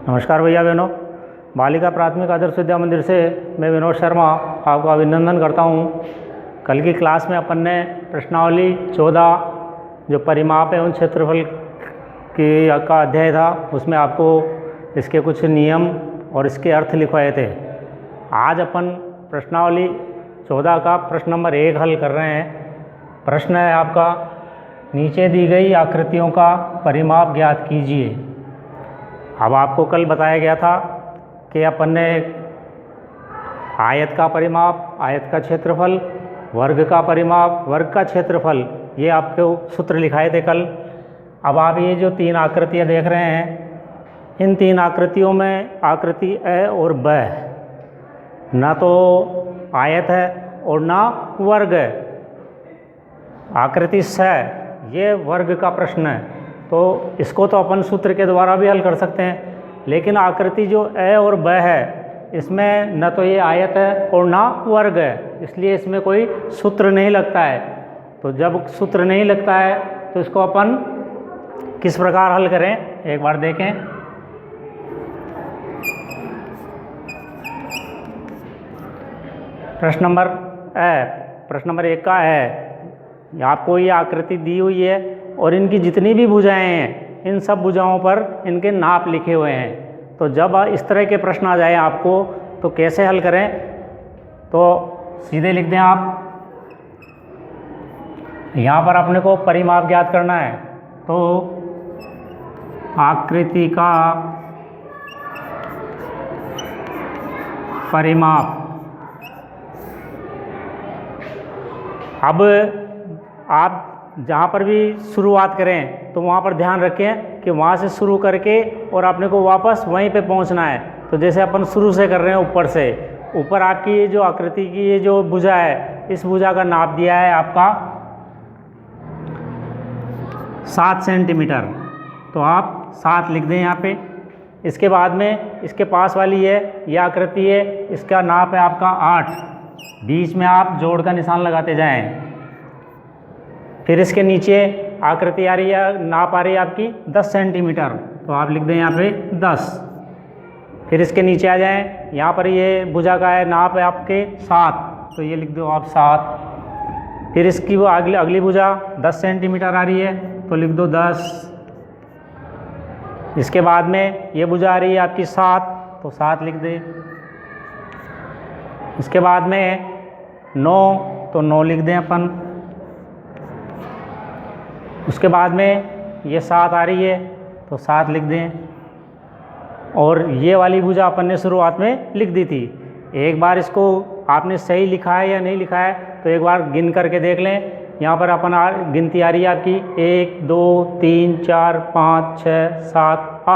नमस्कार भैया बहनों, बालिका प्राथमिक आदर्श विद्या मंदिर से मैं विनोद शर्मा आपका अभिनंदन करता हूँ। कल की क्लास में अपन ने प्रश्नावली 14 जो परिमाप एवं क्षेत्रफल की का अध्याय था, उसमें आपको इसके कुछ नियम और इसके अर्थ लिखवाए थे। आज अपन प्रश्नावली 14 का प्रश्न नंबर 1 हल कर रहे हैं। प्रश्न है आपका, नीचे दी गई आकृतियों का परिमाप ज्ञात कीजिए। अब आपको कल बताया गया था कि अपन ने आयत का परिमाप, आयत का क्षेत्रफल, वर्ग का परिमाप, वर्ग का क्षेत्रफल, ये आपको सूत्र लिखाए थे कल। अब आप ये जो 3 आकृतियाँ देख रहे हैं, इन 3 आकृतियों में आकृति अ और ब ना तो आयत है और ना वर्ग है। आकृति स ये वर्ग का प्रश्न है, तो इसको तो अपन सूत्र के द्वारा भी हल कर सकते हैं, लेकिन आकृति जो अ और ब है, इसमें न तो ये आयत है और ना वर्ग है, इसलिए इसमें कोई सूत्र नहीं लगता है। तो जब सूत्र नहीं लगता है तो इसको अपन किस प्रकार हल करें, एक बार देखें। प्रश्न नंबर 1 का है, आपको ये आकृति दी हुई है और इनकी जितनी भी भुजाएं हैं, इन सब भुजाओं पर इनके नाप लिखे हुए हैं। तो जब इस तरह के प्रश्न आ जाए आपको तो कैसे हल करें, तो सीधे लिख दें आप। यहाँ पर अपने को परिमाप ज्ञात करना है, तो आकृति का परिमाप। अब आप जहाँ पर भी शुरुआत करें तो वहाँ पर ध्यान रखें कि वहाँ से शुरू करके और अपने को वापस वहीं पे पहुँचना है। तो जैसे अपन शुरू से कर रहे हैं, ऊपर से, ऊपर आपकी ये जो आकृति की ये जो भुजा है, इस भुजा का नाप दिया है आपका 7 सेंटीमीटर, तो आप 7 लिख दें यहाँ पे। इसके बाद में इसके पास वाली है ये आकृति है, इसका नाप है आपका 8, बीच में आप जोड़ का निशान लगाते जाएं। फिर इसके नीचे आकृति आ रही है, नाप आ रही है आपकी 10 सेंटीमीटर, तो आप लिख दें यहाँ पे 10। फिर इसके नीचे आ जाएं, यहाँ पर ये भुजा का है, नाप है आपके 7, तो ये लिख दो आप 7। फिर इसकी वो अगली भुजा 10 सेंटीमीटर आ रही है, तो लिख दो 10। इसके बाद में ये भुजा आ रही है आपकी 7, तो 7 लिख दें। इसके बाद में 9, तो 9 लिख दें अपन। उसके बाद में ये 7 आ रही है, तो 7 लिख दें। और ये वाली भुजा अपन ने शुरुआत में लिख दी थी। एक बार इसको आपने सही लिखा है या नहीं लिखा है तो एक बार गिन करके देख लें। यहाँ पर अपन गिनती आ रही है आपकी 1 2 3 4 5 6 7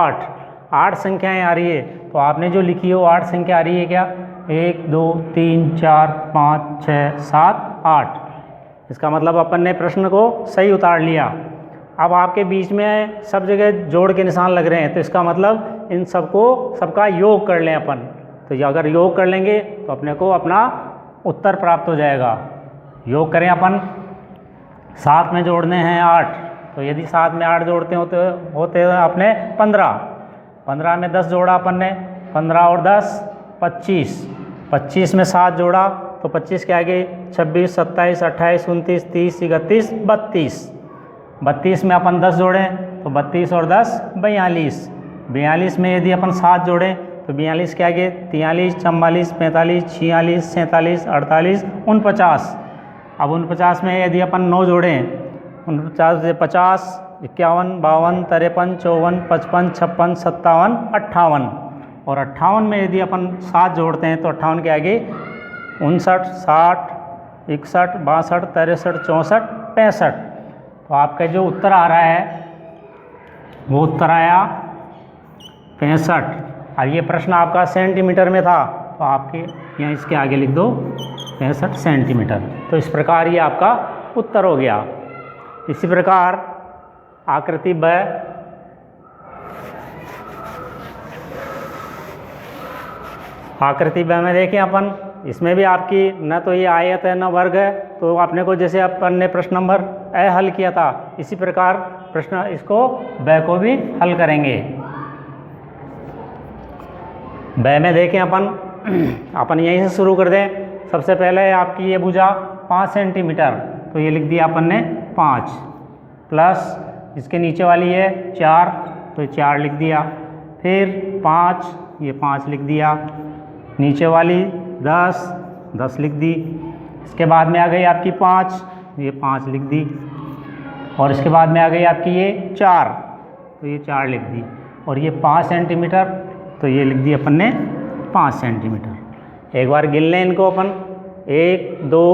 8 संख्याएँ आ रही है। तो आपने जो लिखी है वो 8 संख्या आ रही है क्या, 1 2 3 4 5 6 7 8। इसका मतलब अपन ने प्रश्न को सही उतार लिया। अब आपके बीच में सब जगह जोड़ के निशान लग रहे हैं, तो इसका मतलब इन सबका योग कर लें अपन। तो ये अगर योग कर लेंगे तो अपने को अपना उत्तर प्राप्त हो जाएगा। योग करें अपन। 7 में जोड़ने हैं 8, तो यदि 7 में 8 जोड़ते होते अपने 15 में 10 जोड़ा अपन ने, 15 और 10 25 में 7 जोड़ा, तो 25 के आगे 26 27 28 29 30 31 32 में अपन 10 जोड़ें, तो 32 और 10 42 में यदि अपन 7 जोड़ें तो 42 के आगे 43 44 45 46 47 48 49। अब 49 में यदि अपन 9 जोड़ें, 49 से 50 51 52 53 54 55 56 57 58, और 58 में यदि अपन 7 जोड़ते हैं तो 58 के आगे 59 60 61 62 63 64 65। तो आपका जो उत्तर आ रहा है वो उत्तर आया 65। अब ये प्रश्न आपका सेंटीमीटर में था, तो आपके यहाँ इसके आगे लिख दो 65 सेंटीमीटर। तो इस प्रकार ये आपका उत्तर हो गया। इसी प्रकार आकृति ब, आकृति ब में देखें अपन, इसमें भी आपकी न तो ये आयत है न वर्ग है, तो आपने को जैसे अपन ने प्रश्न नंबर ए हल किया था, इसी प्रकार प्रश्न इसको ब को भी हल करेंगे। ब में देखें अपन यहीं से शुरू कर दें। सबसे पहले आपकी ये भुजा 5 सेंटीमीटर, तो ये लिख दिया अपन ने 5, प्लस इसके नीचे वाली है 4, तो 4 लिख दिया। फिर 5, ये 5 लिख दिया। नीचे वाली 10 लिख दी। इसके बाद में आ गई आपकी 5, ये 5 लिख दी। और इसके बाद में आ गई आपकी ये 4, तो ये 4 लिख दी। और ये 5 सेंटीमीटर, तो ये लिख दी अपन ने 5 सेंटीमीटर। एक बार गिन लें इनको अपन, 1 2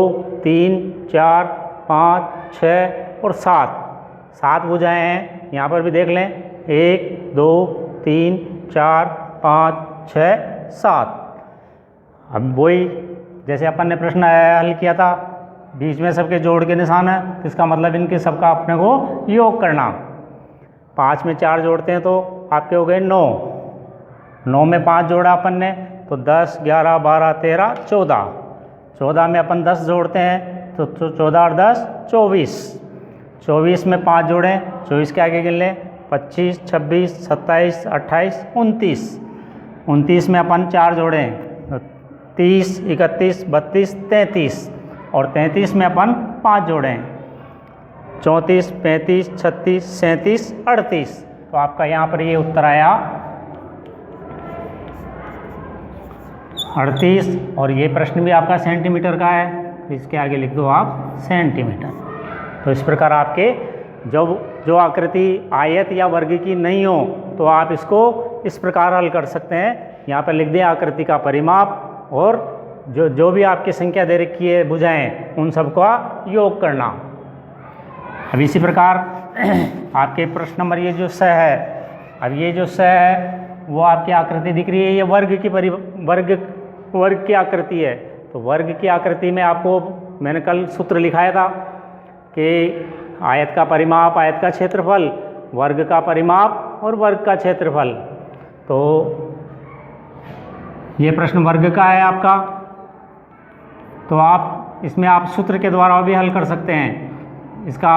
3 4 5 6 और 7 भुजाएँ हैं। यहाँ पर भी देख लें, 1 2 3 4 5 6 7। अब वही जैसे अपन ने प्रश्न हल किया था, बीच में सबके जोड़ के निशान है, तो इसका मतलब इनके सबका अपने को योग करना। 5 में 4 जोड़ते हैं तो आपके हो गए 9 में 5 जोड़ा अपन ने तो 10 11 12 13 14। 14 में अपन 10 जोड़ते हैं तो 14 और 10 24। 24 में 5 जोड़ें, 24 के आगे गिन लें, 25 26 27 28 29। 29 में अपन 4 जोड़ें, 30 31 32 33। और 33 में अपन 5 जोड़ें, 34 35 36 37 38। तो आपका यहाँ पर ये उत्तर आया 38। और ये प्रश्न भी आपका सेंटीमीटर का है, तो इसके आगे लिख दो आप सेंटीमीटर। तो इस प्रकार आपके जब जो आकृति आयत या वर्ग की नहीं हो तो आप इसको इस प्रकार हल कर सकते हैं। यहाँ पर लिख दें आकृति का परिमाप और जो भी आपकी संख्या दे रखी है भुजाएं, उन सबका योग करना। अब इसी प्रकार आपके प्रश्न नंबर ये जो 6 है, अब ये जो 6 है वो आपकी आकृति दिख रही है, ये वर्ग की आकृति है। तो वर्ग की आकृति में आपको मैंने कल सूत्र लिखाया था कि आयत का परिमाप, आयत का क्षेत्रफल, वर्ग का परिमाप और वर्ग का क्षेत्रफल। तो ये प्रश्न वर्ग का है आपका, तो आप इसमें आप सूत्र के द्वारा भी हल कर सकते हैं। इसका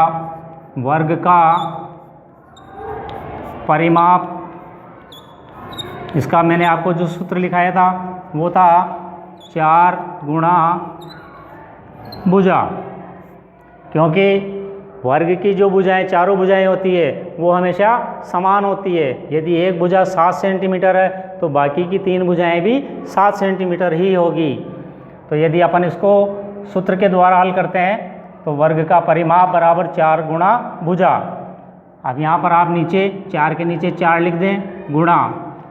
वर्ग का परिमाप, इसका मैंने आपको जो सूत्र लिखाया था वो था 4 गुणा भुजा, क्योंकि वर्ग की जो भुजाएं, चारों भुजाएं होती है वो हमेशा समान होती है। यदि एक भुजा 7 सेंटीमीटर है तो बाकी की 3 भुजाएं भी 7 सेंटीमीटर ही होगी। तो यदि अपन इसको सूत्र के द्वारा हल करते हैं तो वर्ग का परिमाप बराबर 4 गुणा भुजा। अब यहाँ पर आप नीचे 4 के नीचे 4 लिख दें गुणा।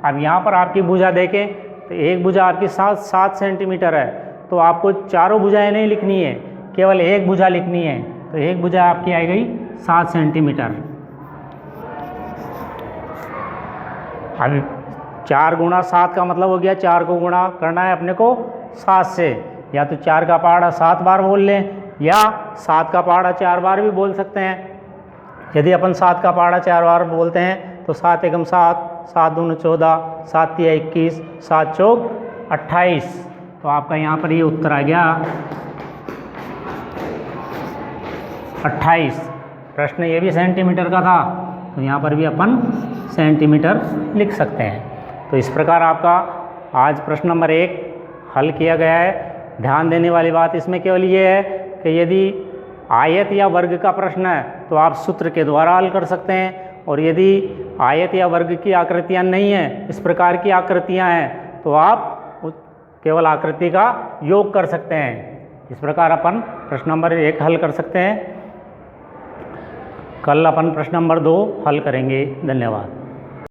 अब यहाँ पर आपकी भुजा देखें तो एक भुजा आपकी 7 सेंटीमीटर है, तो आपको चारों भुजाएं नहीं लिखनी है, केवल एक भुजा लिखनी है। तो एक भुजा आपकी आई गई 7 सेंटीमीटर। अब 4 गुणा 7 का मतलब हो गया 4 को गुणा करना है अपने को 7 से। या तो 4 का पहाड़ा 7 बार बोल लें या 7 का पहाड़ा 4 बार भी बोल सकते हैं। यदि अपन 7 का पहाड़ा 4 बार बोलते हैं तो 7 एकम 7, 7 दूनी 14, 7 तिया 21, 7 चौक 28। तो आपका यहाँ पर ये उत्तर आ गया 28। प्रश्न ये भी सेंटीमीटर का था, तो यहाँ पर भी अपन सेंटीमीटर लिख सकते हैं। तो इस प्रकार आपका आज प्रश्न नंबर 1 हल किया गया है। ध्यान देने वाली बात इसमें केवल ये है कि यदि आयत या वर्ग का प्रश्न है तो आप सूत्र के द्वारा हल कर सकते हैं, और यदि आयत या वर्ग की आकृतियाँ नहीं हैं, इस प्रकार की आकृतियाँ हैं, तो आप केवल आकृति का योग कर सकते हैं। इस प्रकार अपन प्रश्न नंबर 1 हल कर सकते हैं। कल अपन प्रश्न नंबर 2 हल करेंगे। धन्यवाद।